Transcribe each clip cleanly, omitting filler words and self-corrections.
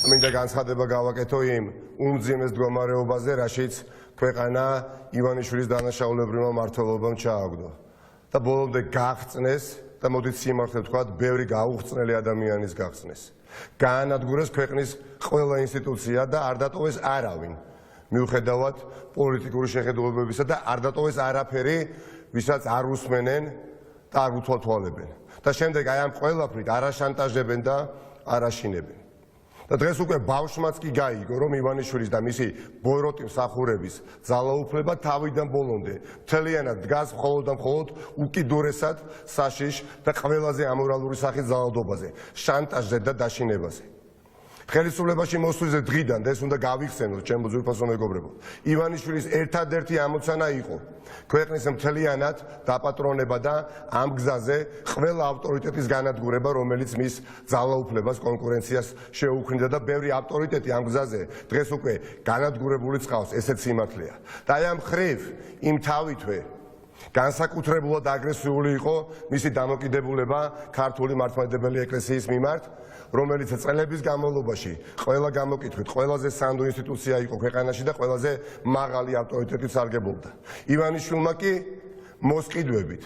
მინდა განცხადება გავაკეთო იმ უმძიმეს მდგომარეობაზე, რაშიც ქვეყანა ივანიშვილის დანაშაულებრივმა მმართველობამ ჩააგდო. და ბოლომდე გაღწნეს და მოდით სიმართლე ვთქვათ, ბევრი გაუხრწნელი ადამიანის გაღწნეს. გაანადგურეს ქვეყნის ყველა ინსტიტუცია და არ დატოვეს არავინ. მიუხედავად პოლიტიკური შეხედულებებისა და არ დატოვეს არაფერი, ვისაც არ უსმენენ და არ უთვალთვალებენ. და შემდეგ აი ამ ყველაფრით არ აშანტაჟებენ და არ აშინებენ. და დღეს უკვე ბავშვმაც კი გაიგო, რომ ივანიშვილის და მისი ბოროტი მსახურების ძალაუფლება თავიდან ბოლომდე მთლიანად დგას მხოლოდ და მხოლოდ უკიდურესად საშიშ და ყველაზე ამორალური სახის ძალადობაზე, შანტაჟზე და დაშინებაზე. ხელისუფლებაში მოსვლაზე დღიდან და ეს უნდა გავიხსენოთ ჩემო ძვირფასო მეგობრებო. ივანიშვილის ერთადერთი ამოცანა იყო ქვეყნის მთლიანად დაპატრონება და ამ გზაზე ყველა ავტორიტეტის განადგურება, რომელიც მის ძალაუფლებას, კონკურენციას შეუქმნიდა და ბევრი ავტორიტეტი ამ გზაზე დღეს უკვე განადგურებული წყავს, ესეც სიმართლეა. და აი ამ ხრივ იმ თავითვე განსაკუთრებულად აგრესიული იყო მისი დამოკიდებულება ქართული მართლმადიდებელი ეკლესიის მიმართ, რომელიც წლების განმავლობაში ყველა გამოკითხვით ყველაზე სანდო ინსტიტუცია იყო ქვეყანაში და ყველაზე მაღალი ავტორიტეტით სარგებლობდა. ივანიშვილმა კი მოსყიდვებით,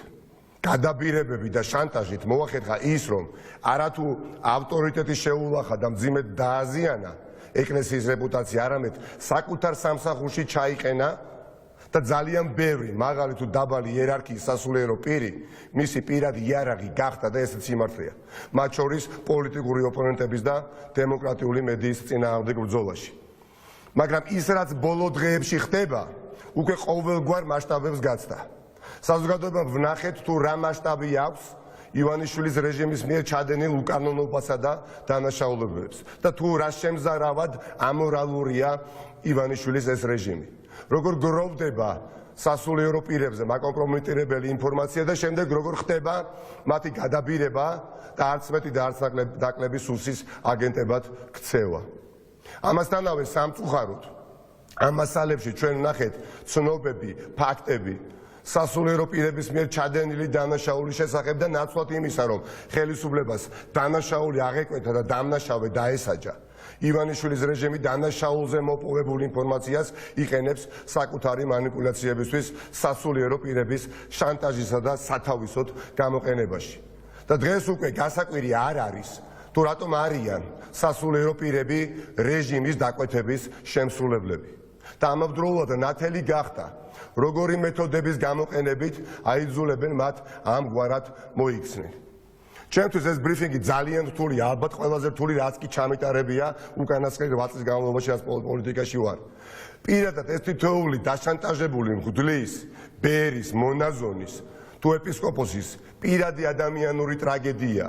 გადაბირებებით და შანტაჟით მოახერხა ის, რომ არათუ ავტორიტეტის შეულახა და მძიმედ დააზიანა ეკლესიის რეპუტაცია, არამედ საკუთარ სამსახურში ჩაიყენა და ძალიან ბევრი მაღალი თუ დაბალი იერარქიის სასულიერო პირი მისი პირადი იარაღი გახდა და ესეც სიმართლეა. მათ შორის პოლიტიკური ოპონენტების და დემოკრატიული მედიის წინააღმდეგ ბრძოლაში. მაგრამ ის რაც ბოლო დღეებში ხდება, უკვე ყოველგვარ მასშტაბებს გაცდა. საზოგადოებამ ვნახეთ თუ რა მასშტაბი აქვს ივანიშვილის რეჟიმის მიერ ჩადენილ უკანონობასა და დანაშაულებებს და თუ რა შემზარავად ამორალურია ივანიშვილის ეს რეჟიმი. როგორ გროვდება სასულიერო პირებზე მაკომპრომიტირებელი ინფორმაცია და შემდეგ როგორ ხდება მათი გადაბირება და არც მეტი და არც ნაკლები სუსის აგენტებად ქცევა. ამასთანავე სამწუხაროდ ამ მასალებში ჩვენ ვნახეთ ცნობები, ფაქტები სასულიერო პირების მიერ ჩადენილი დანაშაულის შესახებ და ნაცვლად იმისა, რომ ხელისუფლებას დანაშაული აღეკვეთა და დამნაშავე დაესაჯა. ივანიშვილის რეჟიმი დანაშაულზე მოპოვებულ ინფორმაციას იყენებს საკუთარი მანიპულაციებისთვის სასულიერო პირების შანტაჟისა და სათავისოდ გამოყენებაში. და დღეს უკვე გასაკვირი არ არის, თუ რატომ არიან სასულიერო პირები რეჟიმის დაკვეთების შემსრულებლები. და ამავდროულად ნათელი გახდა, როგორი მეთოდების გამოყენებით აიძულებენ მათ ამგვარად მოიქცნენ. ჩემთვის ეს ბრიფინგი ძალიან რთულია, ალბათ ყველაზე რთული რაც კი ჩამიტარებია უკანასკნელი 8 წლის განმავლობაში რაც პოლიტიკაში ვარ. პირადად ეს თითოეული დაშანტაჟებული მღვდლის, ბერის, მონაზონის თუ ეპისკოპოსის პირადი ადამიანური ტრაგედია.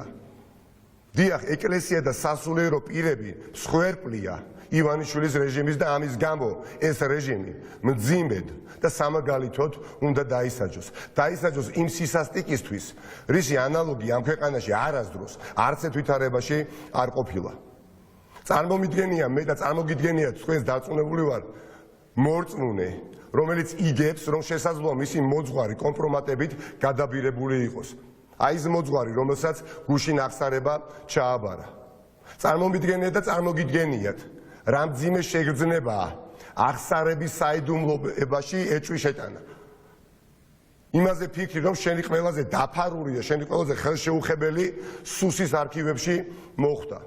დიახ, ეკლესია და სასულიერო პირები მსხვერპლია ივანიშვილის რეჟიმის და ამის გამო ეს რეჟიმი მძიმედ და სამაგალითოდ უნდა დაისაჯოს. დაისაჯოს იმ სისასტიკისთვის, რისი ანალოგი ამ ქვეყანაში არასდროს არც ერთ ვითარებაში არ ყოფილა. წარმომიდგენია მე და წარმოგიდგენიათ თქვენს დარწმუნებული ვარ მორწმუნე, რომელიც იგებს, რომ შესაძლოა მისი მოძღვარი კომპრომატებით გადაბირებული იყოს. აი ეს მოძღვარი, რომელსაც გუშინ აღსარება ჩააბარა. წარმომიდგენიათ და წარმოგიდგენიათ რა მძიმე შეგრძნებაა აღსარების საიდუმლოებაში ეჭვი შეტანა. იმაზე ფიქრი, რომ შენი ყველაზე დაფარულია, შენი ყველაზე ხელშეუხებელი სუსის არქივებში მოხვდა.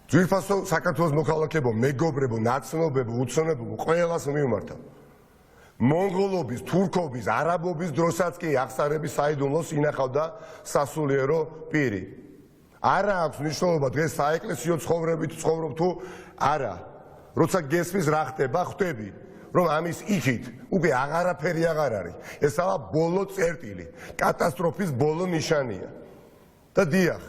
ძვირფასო საქართველოს მოქალაქეებო, მეგობრებო, ნაცნობებო, უცნობებო, ყველას მიმართავ. მონღოლობის, თურქობის, არაბობის დროსაც კი აღსარების საიდუმლოს ინახავდა სასულიერო პირი. არა აქვს მნიშვნელობა დღეს საეკლესიო ცხოვრებით ცხოვრობ თუ არა. როცა გესმის რა ხდება, ხვდები, რომ ამის იქით უკვე აღარაფერი აღარ არის. ესაა ბოლო წერტილი, კატასტროფის ბოლო ნიშანია. და დიახ,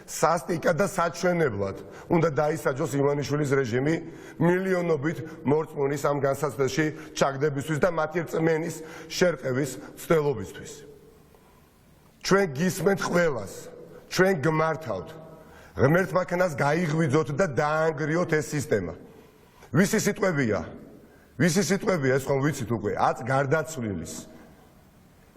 სასტიკად და საჩვენებლად უნდა დაისაჯოს ივანიშვილის რეჟიმი მილიონობით მორწმუნის ამ განსაცდელში ჩაგდებისთვის და მათი რწმენის შერყევის ცდილობისთვის. ჩვენ გისმენთ ყველას, ჩვენ გმართავთ, ღმერთმა ქნას გაიღვიძოთ და დაანგრიოთ ეს სისტემა. ვისი სიტყვებია? ვისი სიტყვებია ეს ხომ ვიცით უკვე, აც გარდაცვლილის.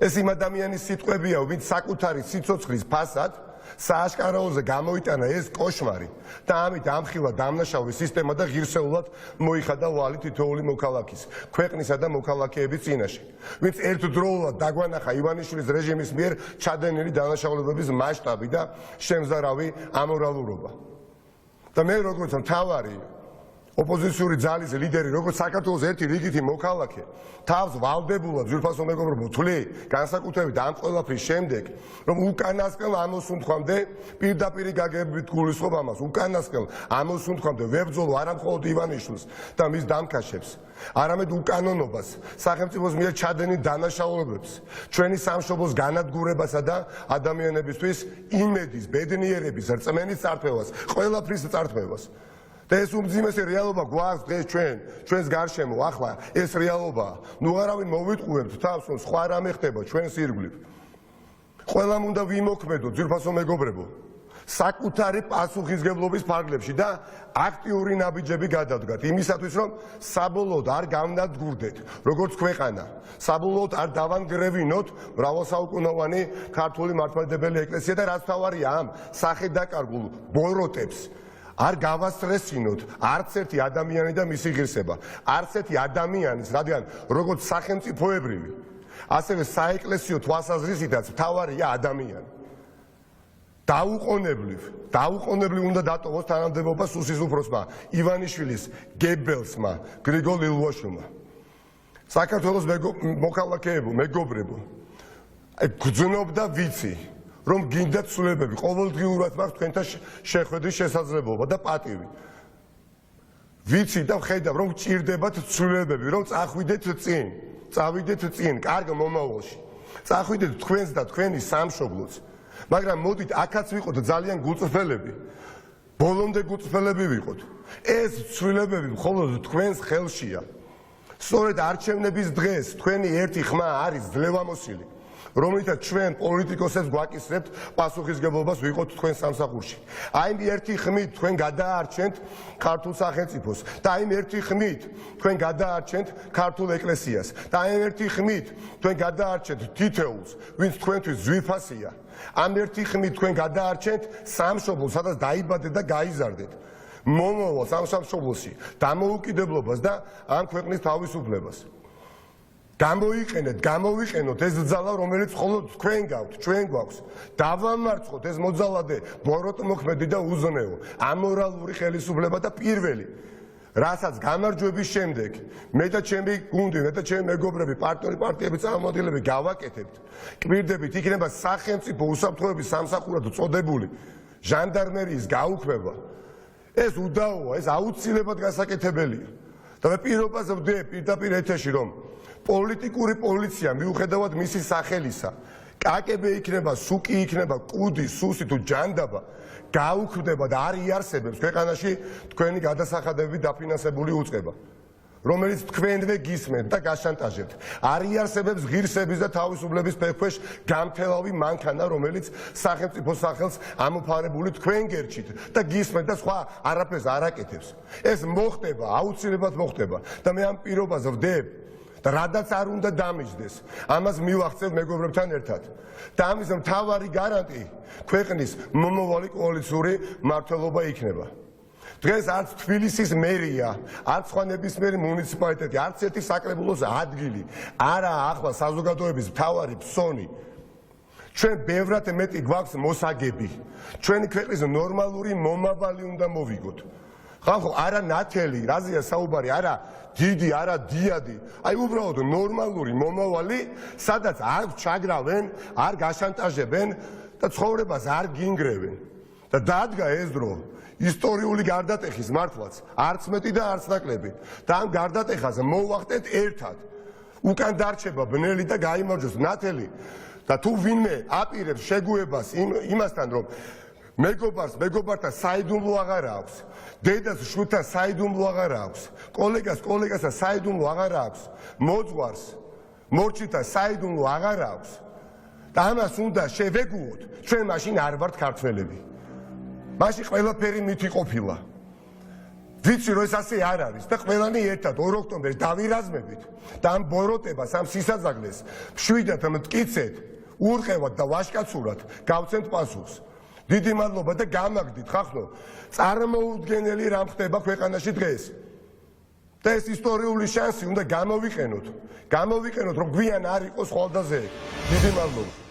ეს იმ ადამიანის სიტყვებია, ვინც საკუთარი სიცოცხლის ფასად სააშკარაოზე გამოიტანა ეს კოშმარი და ამით ამხილა დამნაშავე სისტემა და ღირსეულად მოიხადა ვალი თითოეული მოქალაქის, ქვეყნისა და მოქალაქეების წინაშე, ვინც ერთდროულად დაგვანახა ივანიშვილის რეჟიმის მიერ ჩადენილი დანაშაულებების მასშტაბი და შემზარავი ამორალურობა. და მე როგორც მთავარი ოპოზიციური ძალის ლიდერი, როგორც საქართველოს ერთი რიგითი მოქალაქე, თავს ვალდებულად ძვირფასო მეგობრებო თვლი, განსაკუთრებით ამ ყველაფრის შემდეგ, რომ უკანასკნელ ამოსუნთქვამდე პირდაპირი გაგებით გულისხმობ ამას, უკანასკნელ ამოსუნთქვამდე ვებრძოლო არა მხოლოდ ივანიშვილს და მის დამკაშებს, არამედ უკანონობას, სახელმწიფოს მიერ ჩადენილ დანაშაულებებს, ჩვენი სამშობლოს განადგურებასა და ადამიანებისთვის იმედის, ბედნიერების, რწმენის წარსულებას, ყველაფრის წარსულებას. და ეს უმძიმესი რეალობა გვაქვს დღეს ჩვენს გარშემო, ახლა ეს რეალობაა. ნუ არავინ მოვიტყუებთ თავს, რომ სხვა რამე ხდება ჩვენს ირგვლივ. ყველამ უნდა ვიმოქმედოთ, ძვირფასო მეგობრებო, საკუთარი პასუხისგებლობის ფარგლებში და აქტიური ნაბიჯები გადავდგათ იმისათვის, რომ საბოლოოდ არ გავნადგურდეთ, როგორც ქვეყანა, საბოლოოდ არ დავანგრევინოთ მრავალსაუკუნოვანი ქართული მართლმადიდებელი ეკლესია და რაც თავარია ამ სახელდაკარგულ ბოროტებს არ გავასტრესინოთ არც ერთი ადამიანი და მისი ღირსება, არც ერთი ადამიანის, რადგან როგორც სახელმწიფოებრივი, ასევე საეკლესიო თვალსაზრისითაც მთავარია ადამიანი. დაუყოვნებლივ უნდა დატოვოს თანამდებობა სუსის უფროსმა ივანიშვილის გებელსმა გრიგოლ ლილუაშვილმა. საქართველოს მოქალაქეებო, მეგობრებო, გძნობ და ვიცი, რომ გინდათ ცვლილებები, ყოველდღიურად მაქვს თქვენთან შეხვედრის შესაძლებლობა და პატივი. ვიცი და ვხედავ, რომ გჭირდებათ ცვლილებები, რომ წავიდეთ წინ, კარგ მომავალში. წახვიდეთ თქვენს და თქვენი სამშობლოც. მაგრამ მოდით აქაც ვიყოთ ძალიან გულწრფელები. ბოლომდე გულწრფელები ვიყოთ. ეს ცვლილებები მხოლოდ თქვენს ხელშია. სწორედ არჩევნების დღეს თქვენი ერთი ხმა არის ძლევამოსილი, რომელითაც ჩვენ პოლიტიკოსებს გვაკისრებთ პასუხისგებლობას ვიყოთ თქვენ სამსახურში. აი ერთი ხმით თქვენ გადაარჩენთ ქართულ სახელმწიფოს და აი ერთი ხმით თქვენ გადაარჩენთ ქართულ ეკლესიას და აი ერთი ხმით თქვენ გადაარჩენთ თითოეულს, ვინც თქვენთვის ძვირფასია. ამ ერთი ხმით თქვენ გადაარჩენთ სამშობლოს, სადაც დაიბადეთ და გაიზარდეთ. მომავალს ამ სამშობლოში, დამოუკიდებლობას და ამ ქვეყნის თავისუფლებას. გამოვიყენოთ ეს ძალა, რომელიც მხოლოდ თქვენ გაქვთ, ჩვენ გვაქვს. დავამარცხოთ ეს მოძალადე, ბოროტმოქმედი და უზნეო, ამორალური ხელისუფლება და პირველი, რასაც გამარჯვების შემდეგ მე და ჩემი გუნდი, მე და ჩემი მეგობრები, პარტნიორი პარტიების წარმომადგენლები გავაკეთებთ. კვირდებით იქნება სახელმწიფო უსაფრთხოების სამსახურად წოდებული ჟანდარმერიის გაუქმება. ეს უდაოა, ეს აუცილებლად გასაკეთებელია. და მე პირობას ვდებ პირდაპირ ეთერში, რომ პოლიტიკური პოლიცია მიუხედავად მისი სახელისა, კაკები იქნება, სუკი იქნება, კუდი, სუსი თუ ჯანდაბა, გაუქმდება და არ იარსებებს ქვეყანაში თქვენი გადასახადებები დაფინანსებული უწყება, რომელიც თქვენვე გისმენთ და გაშანტაჟებთ. არ იარსებებს ღირსების და თავისუფლების ფეხქვეშ გამთელავი მანქანა, რომელიც სახელმწიფო სახელს ამოფარებული თქვენ გერჩით და გისმენთ და სხვა არაფერს არ აკეთებს. ეს მოხდება, აუცილებლად მოხდება და მე ამ პირობას ვდებ და რადაც არ უნდა დამიჯდეს, ამას მივახცევ მეგობრებთან ერთად. და ამის მთავარი გარანტი ქვეყნის მომავალი კოალიციური მმართველობა იქნება. დღეს არც თბილისის მერია, არც სხვა ნებისმიერი მუნიციპალიტეტი, არც ერთი საკრებულოს ადგილი არა ახლა საზოგადოების მთავარი ფსონი. ჩვენ ბევრად მეტი გვაქვს მოსაგები. ჩვენი ქვეყნის ნორმალური მომავალი უნდა მოვიგოთ. ხალხო, არა ნათელი, რაზეა საუბარი, არა დიდი, არა დიადი. აი უბრალოდ ნორმალური მომავალი, სადაც არ ჩაგრავენ, არ გაშანტაჟებენ და ცხოვრებას არ გინგრევენ. და დადგა ეს დრო ისტორიული გარდატეხის მართლაც, არც მეტი და არც ნაკლები. და ამ გარდატეხას მოვახდეთ ერთად. უკან დარჩება ბნელი და გაიმარჯვოს ნათელი. და თუ ვინმე აპირებს შეგუებას იმასთან, რომ მეგობართან საიდუმლო აღარ აქვს, დედას შვილთან საიდუმლო აღარ აქვს, კოლეგასთან საიდუმლო აღარ აქვს, მოძღვარს მორჩილთან საიდუმლო აღარ აქვს და ამას უნდა შევეგუოთ, ჩვენ მაშინ არ ვართ ქართველები. მაშინ ყველაფერი მითი ყოფილა. ვიცი რომ ეს ასე არ არის და ყველანი ერთად 2 ოქტომბერს დავირაზმებით და ამ ბოროტებას, ამ სისაძაგლეს მშვიდად მტკიცეთ, ურყევად და ვაშკაცურად გავცემთ პასუხს. დიდი მადლობა და გამაგდით ხახნო წარმოუდგენელი რამ ხდება ქვეყანაში დღეს და ეს ისტორიული შანსი უნდა გამოვიყენოთ რომ გვიან არ იყოს ხვალდაზე დიდი მადლობა